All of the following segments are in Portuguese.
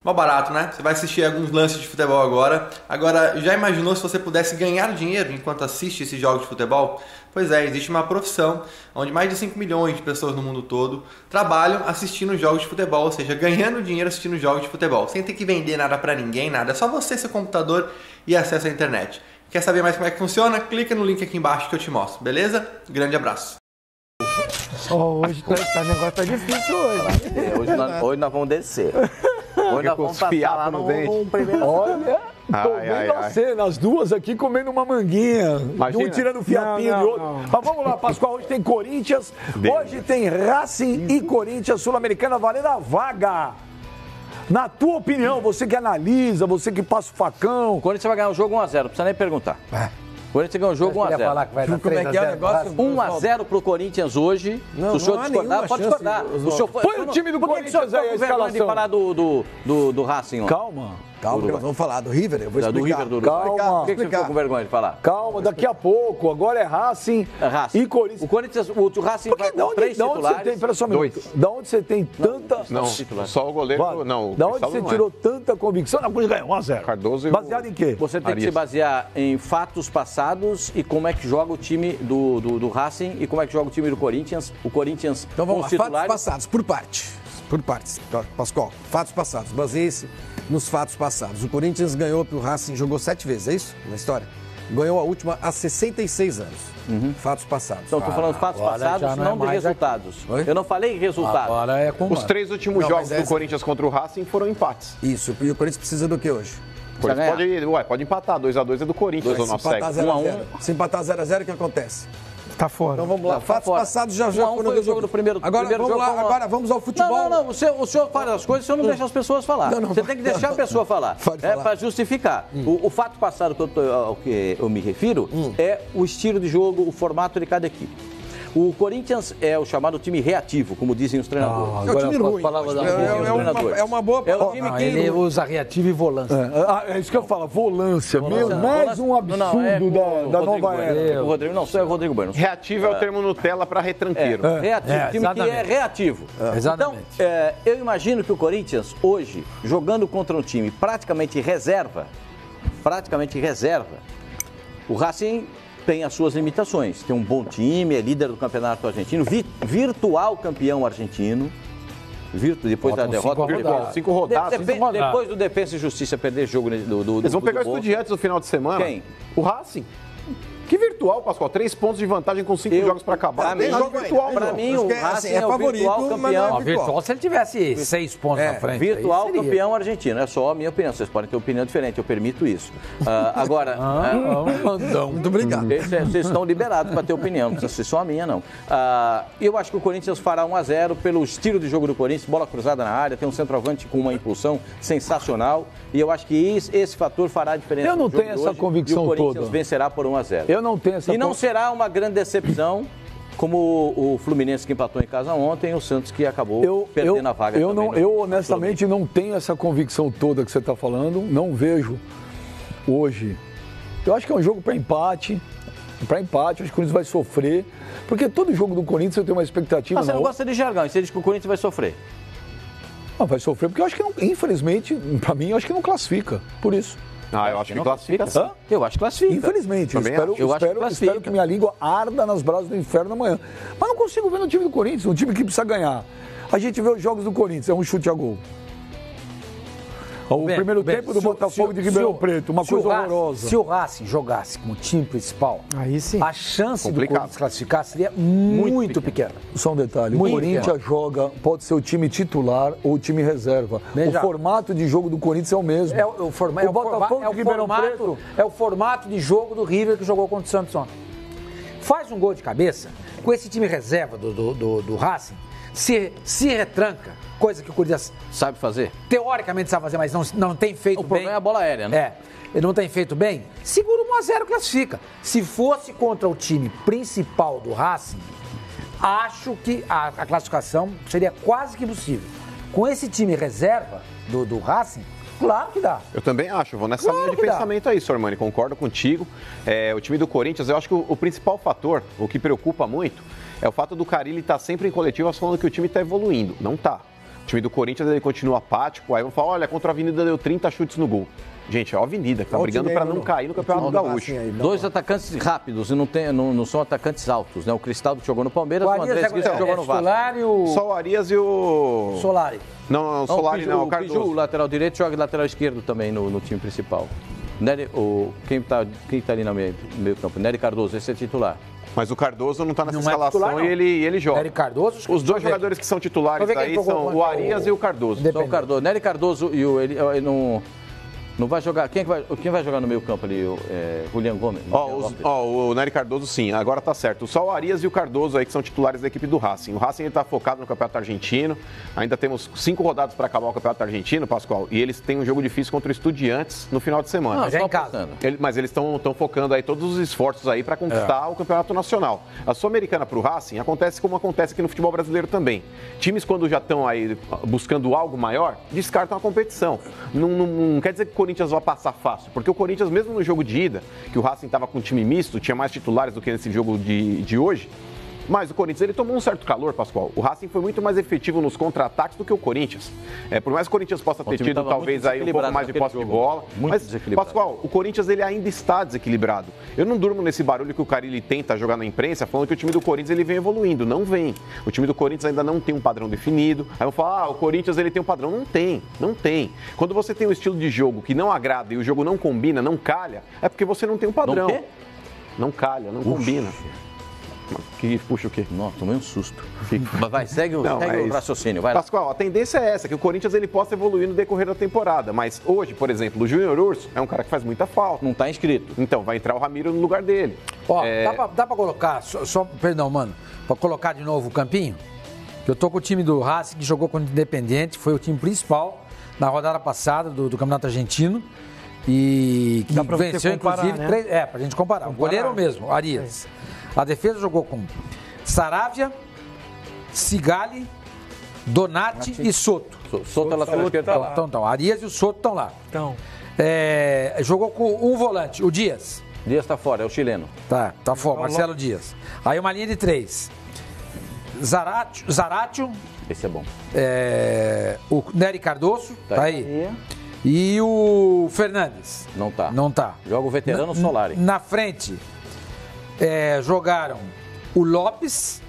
Mó barato, né? Você vai assistir alguns lances de futebol agora. Agora, já imaginou se você pudesse ganhar dinheiro enquanto assiste esses jogos de futebol? Pois é, existe uma profissão onde mais de 5 milhões de pessoas no mundo todo trabalham assistindo jogos de futebol, ou seja, ganhando dinheiro assistindo jogos de futebol, sem ter que vender nada pra ninguém, nada. É só você, seu computador e acesso à internet. Quer saber mais como é que funciona? Clica no link aqui embaixo que eu te mostro, beleza? Grande abraço. Hoje o negócio tá difícil hoje. Hoje nós vamos descer. Hoje nós vamos passar lá no primeiro. Olha, tô vendo a cena, as duas aqui comendo uma manguinha. Imagina. Um tirando o fiapinho do outro. Mas vamos lá, Pascoal, hoje tem Corinthians, hoje tem Racing e Corinthians, Sul-Americana valendo a vaga. Na tua opinião, você que analisa, você que passa o facão. O Corinthians vai ganhar o jogo 1x0, não precisa nem perguntar. O Corinthians ganhou o jogo 1x0. Como é que é o negócio? 1x0 pro Corinthians hoje. Se o senhor discordar, pode discordar. Põe o time do Corinthians aí, a escalação. De falar do Racing, ó. Calma, que nós vamos falar do River, eu vou explicar. Do River, do Calma. Por que você ficou com vergonha de falar? Calma, daqui a pouco. Agora é Racing e Corinthians. O Corinthians, o Racing vai com 3 titulares. Pera só um minuto. Da onde você tem tanta... Não, só o goleiro, não. Da onde você tirou tanta convicção? Não, Corinthians ganhou 1x0. Cardoso e baseado em quê? Você tem que se basear em fatos passados e como é que joga o time do Racing e como é que joga o time do Corinthians. O Corinthians então vamos com os lá, titulares... fatos passados, por partes, Pascoal. Fatos passados, baseie-se nos fatos passados. O Corinthians ganhou pro Racing, jogou 7 vezes, é isso? Na história? Ganhou a última há 66 anos. Fatos passados. Então, estou falando fatos passados, não de resultados. Eu não falei resultados. Agora é com os 3 últimos jogos do Corinthians contra o Racing foram empates. Isso, e o Corinthians precisa do que hoje? Pode empatar, 2x2 é do Corinthians. Se empatar 0x0, se empatar 0x0, o que acontece? Tá fora. Então vamos lá, fatos passados já foram o jogo do primeiro. Agora vamos lá, agora vamos ao futebol. Não, o senhor fala as coisas, o senhor não deixa as pessoas falar. Você tem que deixar a pessoa falar. É para justificar. O fato passado ao que eu me refiro é o estilo de jogo, o formato de cada equipe. O Corinthians é o chamado time reativo, como dizem os treinadores. É um time ruim. É uma boa palavra. Ele usa reativo e volância. É isso que eu falo, volância. Mais um absurdo da nova era. O Rodrigo, não, só é o Rodrigo Bueno. Reativo é o termo Nutella para retranqueiro. Reativo, time que é reativo. Exatamente. Então, eu imagino que o Corinthians, hoje, jogando contra um time praticamente reserva, o Racing tem as suas limitações. Tem um bom time, é líder do campeonato argentino, virtual campeão argentino. Depois da derrota. 5 rodadas. Depois do Defensa e Justiça perder jogo do Eles vão pegar o Estudiantes no final de semana. Quem? O Racing. Que virtual, Pascoal? 3 pontos de vantagem com 5 jogos para acabar. Para mim, o Racing é o virtual campeão. Virtual se ele tivesse 6 pontos na frente. Virtual campeão argentino. É só a minha opinião. Vocês podem ter opinião diferente, eu permito isso. Agora... Muito obrigado. Vocês estão liberados para ter opinião, não precisa ser só a minha, não. Eu acho que o Corinthians fará 1x0 pelo estilo de jogo do Corinthians, bola cruzada na área, tem um centroavante com uma impulsão sensacional e eu acho que esse fator fará a diferença. Eu não tenho essa convicção toda. E o Corinthians vencerá por 1x0. Eu não tenho essa. E não será uma grande decepção como o Fluminense que empatou em casa ontem e o Santos que acabou perdendo a vaga também. Eu honestamente não tenho essa convicção toda que você está falando, não vejo hoje. Eu acho que é um jogo para empate, acho que o Corinthians vai sofrer, porque todo jogo do Corinthians eu tenho uma expectativa. Mas você não gosta de jargão, você diz que o Corinthians vai sofrer. Não, vai sofrer porque eu acho que, não, infelizmente, para mim, eu acho que não classifica, por isso. Eu acho que classifica. Eu acho que classifica. Infelizmente, espero que minha língua arda nas brasas do inferno amanhã. Mas não consigo ver no time do Corinthians, um time que precisa ganhar. A gente vê os jogos do Corinthians, é um chute a gol. O primeiro tempo do Botafogo de Ribeirão Preto, uma coisa horrorosa. Se o Racing jogasse como time principal, aí sim, a chance do Corinthians classificar seria muito pequena. Só um detalhe, o Corinthians joga, pode ser o time titular ou o time reserva. O formato de jogo do Corinthians é o mesmo. O formato de jogo do River que jogou contra o Santos ontem. Faz um gol de cabeça, com esse time reserva do Racing, se retranca, coisa que o Corinthians sabe fazer. Teoricamente sabe fazer, mas não tem feito bem. O problema é a bola aérea, né? Ele não tem feito bem. Segura 1x0, classifica. Se fosse contra o time principal do Racing, acho que a classificação seria quase que possível. Com esse time reserva do Racing, claro que dá. Eu também acho, vou nessa linha de pensamento aí, Sormani, concordo contigo. O time do Corinthians, eu acho que o principal fator, o que preocupa muito, é o fato do Carille estar sempre em coletivas falando que o time está evoluindo. Não está. O time do Corinthians ele continua apático, aí vão falar, olha, contra a Avenida deu 30 chutes no gol. Gente, é a Avenida que tá brigando para não cair no Campeonato Gaúcho. Dois atacantes rápidos e não são atacantes altos, né? O Cristaldo que jogou no Palmeiras, o André Esquista que jogou no Vasco. Só o Arias e o... Solari. Não, o Solari não, o Cardoso. O lateral direito joga lateral esquerdo também no time principal. Quem tá ali no meio campo? Nery Cardoso, esse é titular. Mas o Cardoso não está nessa escalação e ele joga. Nery Cardoso? Os dois jogadores que são titulares aí são o Arias e o Cardoso. Só o Cardoso. Nery Cardoso e ele não vai jogar. Quem vai jogar no meio campo ali? Julian Gomes? O Nery Cardoso sim, agora tá certo. Só o Arias e o Cardoso aí que são titulares da equipe do Racing. O Racing está focado no Campeonato Argentino. Ainda temos 5 rodadas para acabar o Campeonato Argentino, Pascoal. E eles têm um jogo difícil contra o Estudiantes no final de semana. Não, já em casa. Mas eles estão focando aí todos os esforços aí para conquistar o Campeonato Nacional. A Sul-Americana para o Racing acontece como acontece aqui no futebol brasileiro também. Times quando já estão aí buscando algo maior, descartam a competição. Não quer dizer que o Corinthians vai passar fácil, porque o Corinthians, mesmo no jogo de ida, que o Racing estava com um time misto, tinha mais titulares do que nesse jogo de hoje, mas o Corinthians ele tomou um certo calor, Pascoal. O Racing foi muito mais efetivo nos contra-ataques do que o Corinthians. Por mais que o Corinthians possa ter tido talvez aí um pouco mais de posse de bola, mas, Pascoal, o Corinthians ele ainda está desequilibrado. Eu não durmo nesse barulho que o Carille tenta jogar na imprensa, falando que o time do Corinthians ele vem evoluindo. Não vem. O time do Corinthians ainda não tem um padrão definido. Aí vão falar, o Corinthians ele tem um padrão. Não tem. Quando você tem um estilo de jogo que não agrada e o jogo não combina, não calha, é porque você não tem um padrão. Não calha, não combina. Que puxa o quê? Nossa, tomei um susto. Vai, segue o raciocínio. Vai lá. Pascoal, a tendência é essa, que o Corinthians ele possa evoluir no decorrer da temporada. Mas hoje, por exemplo, o Júnior Urso é um cara que faz muita falta. Não está inscrito. Então, vai entrar o Ramiro no lugar dele. Dá pra colocar, perdão, mano, pra colocar de novo o campinho? Eu tô com o time do Racing, que jogou com o Independente, foi o time principal na rodada passada do Campeonato Argentino. E que venceu, inclusive, né? Pra gente comparar. O goleiro mesmo, Arias. A defesa jogou com Saravia, Sigali, Donati e Soto. Soto é lateral esquerdo. Então, Arias e o Soto estão lá. Jogou com um volante, o Dias. Dias está fora, é o chileno. Tá fora, Marcelo Dias. Aí uma linha de 3. Zaratio. Esse é bom. O Nery Cardoso, tá aí. E o Fernandes. Não tá. Joga o veterano Solari. Na frente, jogaram o Lopes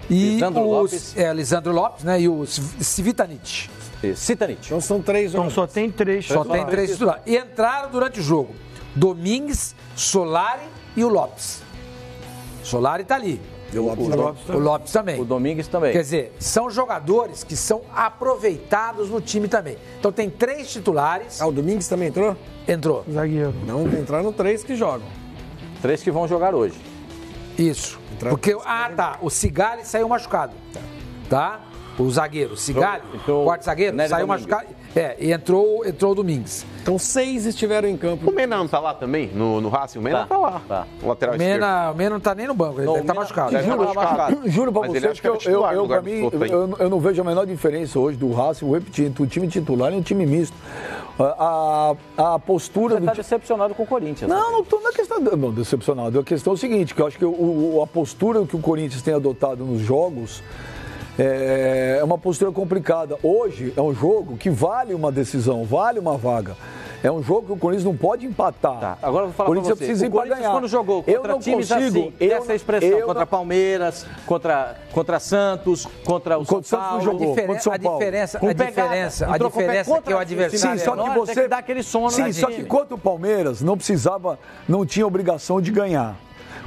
e Lisandro Lopes, né? E o Cvitanich. Citanich. Então são 3. Então só tem 3 titulares. E entraram durante o jogo Domingues, Solari e o Lopes. Solari tá ali. E o Lopes também. O Domingues também. Quer dizer, são jogadores que são aproveitados no time também. Então tem 3 titulares. O Domingues também entrou? Entrou. Zagueiro. Não, entraram 3 que jogam. 3 que vão jogar hoje. Isso. Porque, o Sigali saiu machucado. Tá? O zagueiro, Sigali, o quarto zagueiro, saiu machucado. E entrou o Domingues. Então 6 estiveram em campo. O Mena não tá lá também? No Racing? O Mena tá lá. Tá. O lateral esquerdo. O Mena não tá nem no banco, ele tá machucado. Juro pra vocês que eu não vejo a menor diferença hoje do Racing. Vou repetir, o time titular é um time misto. A postura Você tá decepcionado com o Corinthians. Não tô na questão decepcionado. A questão é o seguinte, que eu acho que a postura que o Corinthians tem adotado nos jogos é uma postura complicada. Hoje é um jogo que vale uma decisão, vale uma vaga. É um jogo que o Corinthians não pode empatar. Tá. Agora eu vou falar pra você. Precisa ir pra ganhar. Quando jogou contra times assim, essa expressão, contra Palmeiras, contra Santos, contra o São Paulo. A diferença é que o adversário só que você tem que dar aquele sono. Sim, só que contra o Palmeiras não tinha obrigação de ganhar.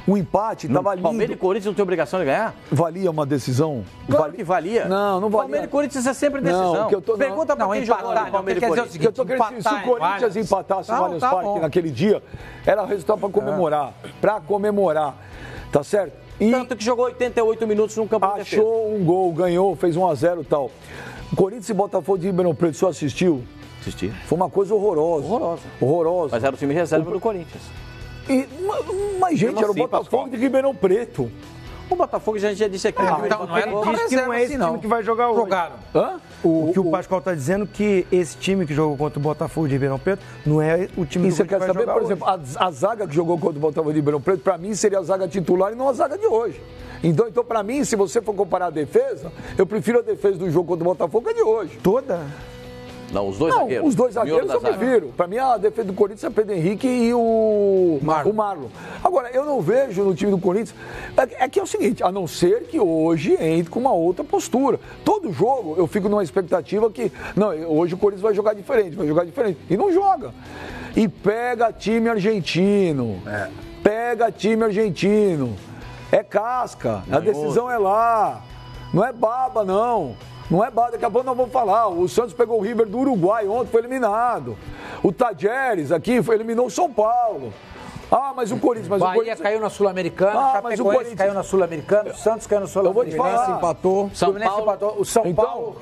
O empate estava lindo. Palmeiras e Corinthians não tem obrigação de ganhar? Valia uma decisão? Claro que valia. Não valia. Palmeiras e Corinthians é sempre decisão. Pergunta pra quem jogou no Palmeiras e Corinthians. Se o Corinthians empatasse o Allianz Parque naquele dia, era resultado para comemorar. Para comemorar. Tá certo? Tanto que jogou 88 minutos no campo de defesa. Achou um gol, ganhou, fez 1-0 e tal. Corinthians e Botafogo de Ribeirão Preto, só assistiu? Assisti. Foi uma coisa horrorosa. Mas era o time reserva do Corinthians. Mas, gente, era o Botafogo de Ribeirão Preto. O Botafogo já disse aqui. Então não diz que não é esse time que vai jogar hoje. Jogaram. O que o Pascoal está dizendo que esse time que jogou contra o Botafogo de Ribeirão Preto não é o time que vai saber, por exemplo, a zaga que jogou contra o Botafogo de Ribeirão Preto, para mim, seria a zaga titular e não a zaga de hoje. Então para mim, se você for comparar a defesa, eu prefiro a defesa do jogo contra o Botafogo que a de hoje. Toda? Não, os dois zagueiros. Os dois zagueiros eu prefiro. Para mim, a defesa do Corinthians é o Pedro Henrique e o Marlon. Agora, eu não vejo no time do Corinthians... É que é o seguinte, a não ser que hoje entre com uma outra postura. Todo jogo eu fico numa expectativa que... Não, hoje o Corinthians vai jogar diferente. E não joga. E pega time argentino. Pega time argentino. É casca. A decisão é lá. Não é baba, não. Não é bada, daqui a pouco nós vamos falar. O Santos pegou o River do Uruguai ontem, foi eliminado. O Tajeres aqui eliminou o São Paulo. Mas o Corinthians... Bahia caiu na Sul-Americana, Chapecoense caiu na Sul-Americana, o Santos caiu na Sul-Americana. Fluminense empatou. O São Paulo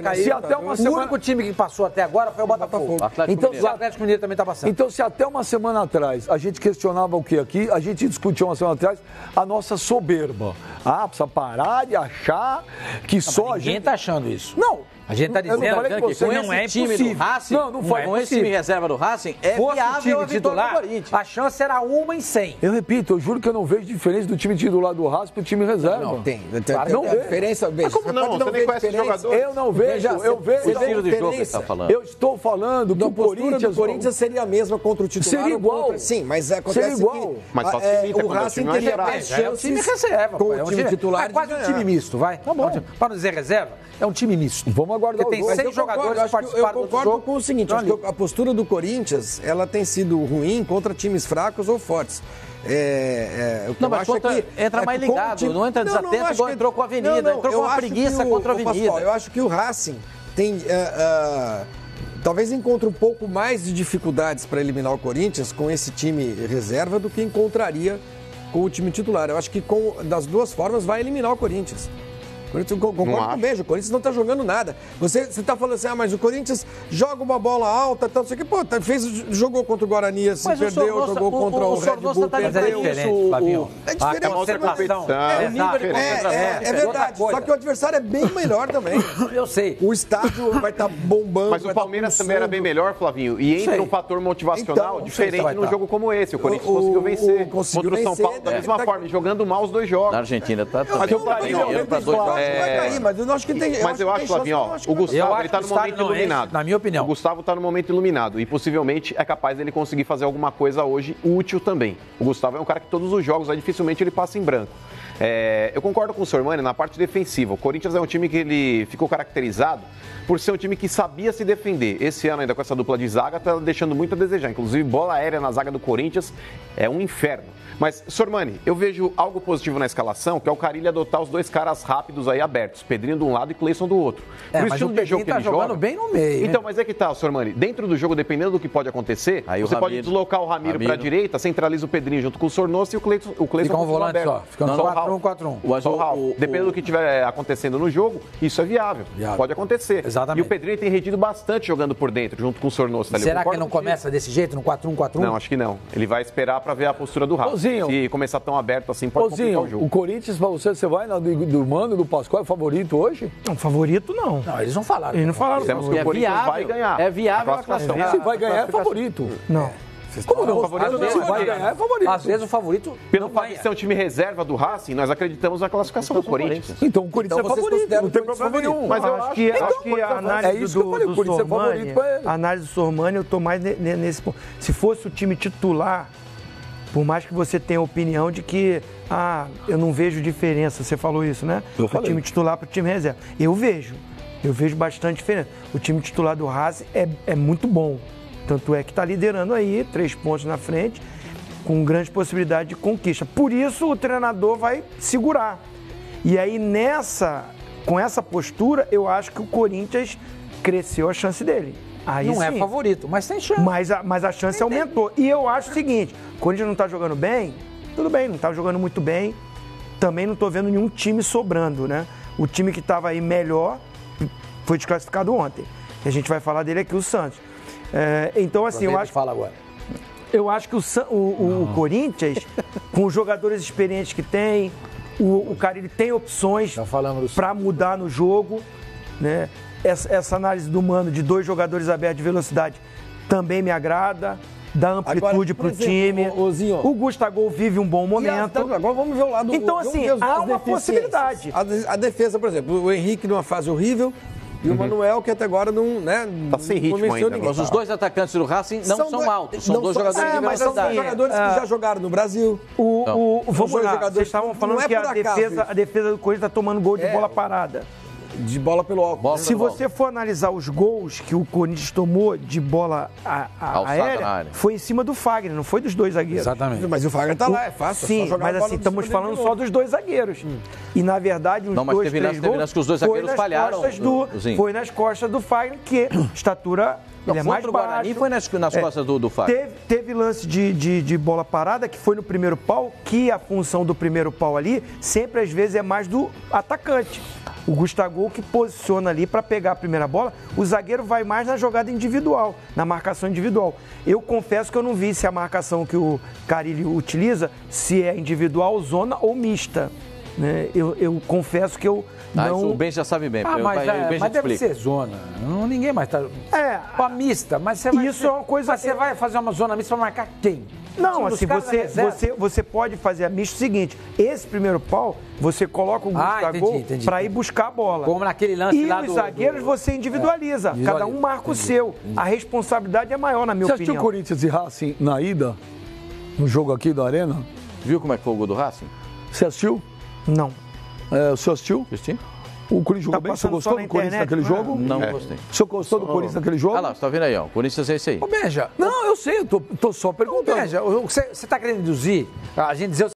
caiu. Se até uma semana... O único time que passou até agora foi o Botafogo. Então, o Atlético Mineiro também está passando. Então, se até uma semana atrás a gente questionava o que aqui, a gente discutiu uma semana atrás a nossa soberba. Precisa parar de achar que só a gente... Ninguém está achando isso. Não. A gente está dizendo que com esse time do Racing, com esse time reserva do Racing, é viável a vitória do Corinthians. A chance era 1 em 100. Eu repito, eu juro que eu não vejo diferença do time titular do Racing pro time reserva. Não, tem. Não vejo. Diferença, veja. Como não? Você nem conhece jogador. Eu não vejo. Eu vejo. O estilo de jogo que você tá falando. Eu estou falando que o Corinthians seria a mesma contra o titular. Seria igual. Sim, mas acontece igual. Mas só se o Racing teria mais chances. É um time reserva. Com o time titular. É quase um time misto, vai. Tá bom. Para não dizer reserva, é um time misto. Vamos aguardar o jogo. Tem 6 jogadores que participaram do jogo. Eu concordo com o seguinte, acho que a postura do Corinthians, ela tem sido ruim contra times fracos ou fortes. Mas entra mais ligado, não entra desatento igual entrou com a Avenida, entrou com uma preguiça contra a Avenida. Pascoal, eu acho que o Racing tem... talvez encontre um pouco mais de dificuldades para eliminar o Corinthians com esse time reserva do que encontraria com o time titular. Eu acho que das duas formas vai eliminar o Corinthians. Concordo com o beijo, o Corinthians não está jogando nada. Você está falando assim, mas o Corinthians joga uma bola alta, tal, não sei o que, jogou contra o Guarani, assim, perdeu, jogou contra o Red Bull, perdeu. É diferente. É verdade, só que o adversário é bem melhor também. Eu sei. O estádio vai estar bombando. Mas o Palmeiras também era bem melhor, Flavinho, e entra um fator motivacional diferente num jogo como esse. O Corinthians conseguiu vencer contra o São Paulo da mesma forma, jogando mal os dois jogos. Na Argentina tá dinheiro para 2 jogos. Vai cair, mas eu acho que tem. Mas eu acho, Flavinho, o Gustavo ele está no momento iluminado. Na minha opinião. O Gustavo está no momento iluminado e possivelmente é capaz dele conseguir fazer alguma coisa hoje útil também. O Gustavo é um cara que todos os jogos, dificilmente ele passa em branco. Eu concordo com o Sormani na parte defensiva. O Corinthians é um time que ele ficou caracterizado por ser um time que sabia se defender. Esse ano ainda com essa dupla de zaga está deixando muito a desejar. Inclusive bola aérea na zaga do Corinthians é um inferno. Mas, Sormani, eu vejo algo positivo na escalação, que é o Carille adotar os dois caras rápidos aí abertos, Pedrinho de um lado e Cleison do outro. Por isso o Pedrinho tá jogando bem no meio. Então, mas é que tá, Sormani, dentro do jogo, dependendo do que pode acontecer, aí você pode deslocar o Ramiro para a direita, centraliza o Pedrinho junto com o Sornoso e o Cleison fica um volante só, fica um 4-1-4-1. Dependendo do que estiver acontecendo no jogo, isso é viável. Pode acontecer. Exatamente. E o Pedrinho tem rendido bastante jogando por dentro, junto com o Sornoso. Será que ele não começa desse jeito, no 4-1-4-1? Não, acho que não. Ele vai esperar para ver a postura do Rafa. Se começar tão aberto assim, pode complicar o jogo. O Corinthians, pra você vai do Mano, do Pascoal, é favorito hoje? Não, favorito não. Não, eles não falaram. Eles não falaram. Temos que o Corinthians vai ganhar. É viável a classificação. Se vai ganhar, é favorito. Não. Como não? Se vai ganhar, é favorito. Às vezes o favorito pelo fato de ser um time reserva do Racing, nós acreditamos na classificação do Corinthians. Então o Corinthians é favorito, não tem problema nenhum. Mas eu acho que a análise a análise do Sormani, eu estou mais nesse ponto. Se fosse o time titular, por mais que você tenha a opinião de que eu não vejo diferença, você falou isso, né? Do time titular para o time reserva. Eu vejo bastante diferença. O time titular do Racing é muito bom. Tanto é que está liderando aí, 3 pontos na frente, com grande possibilidade de conquista. Por isso o treinador vai segurar. E aí com essa postura, eu acho que o Corinthians cresceu a chance dele. Aí não sim. É favorito, mas tem chance. Mas a chance aumentou. E eu acho o seguinte, o Corinthians não está jogando bem, tudo bem, não está jogando muito bem. Também não estou vendo nenhum time sobrando, né? O time que estava aí melhor foi desclassificado ontem. E a gente vai falar dele aqui, o Santos. Então, assim, eu acho que o Corinthians, com os jogadores experientes que tem, O Carille tem opções para mudar no jogo, né? Essa análise do Mano de 2 jogadores abertos de velocidade também me agrada. Dá amplitude para o time. O Gustavo vive um bom momento. Agora vamos ver o lado. Então, assim, há uma possibilidade. A defesa, por exemplo, o Henrique numa fase horrível. E o Manuel, que até agora não, né? Tá sem ritmo ainda. Mas os 2 atacantes do Racing não são altos. São 2 jogadores de velocidade. Mas são jogadores que já jogaram no Brasil. Vamos lá, vocês estavam falando que a defesa do Corinthians está tomando gol de bola parada. De bola pelo alto. Se você for analisar os gols que o Corinthians tomou de bola aérea, foi em cima do Fagner, não foi dos 2 zagueiros. Exatamente. Mas o Fagner tá lá, é fácil. Sim, mas assim, estamos falando só dos 2 zagueiros. E na verdade, os 2, 3 gols que os 2 zagueiros falharam. Foi nas costas do Fagner, que estatura... Ele é mais baixo. O Guarani foi nas costas do Fagner. Teve lance de bola parada, que foi no primeiro pau, que a função do primeiro pau ali, sempre às vezes é mais do atacante. O Gustavo que posiciona ali para pegar a primeira bola, o zagueiro vai mais na jogada individual, na marcação individual. Eu confesso que eu não vi se a marcação que o Carille utiliza, se é individual, zona ou mista. Né? Eu confesso que eu não... O Ben já sabe bem. Mas deve ser zona. Ninguém mais tá... Com a mista, mas você vai... Isso é uma coisa... Mas você vai fazer uma zona mista para marcar quem? Não, assim, você pode fazer a mista o seguinte, esse primeiro pau, você coloca o Gustavo para ir buscar a bola. Como naquele lance lá os zagueiros você individualiza, cada um marca o seu. A responsabilidade é maior, na minha opinião. Você assistiu Corinthians e Racing na ida, no jogo aqui da Arena? Viu como é que foi o gol do Racing? Você assistiu? Não. O senhor assistiu? Assisti. O Corinthians jogou bem? Você gostou do Corinthians naquele jogo? Não gostei. O senhor gostou do Corinthians naquele jogo? Ah lá, você tá vendo aí, ó. O Corinthians é esse aí. Ô, Benja. Não, eu sei, eu tô só perguntando. Benja, você tá querendo induzir a gente dizer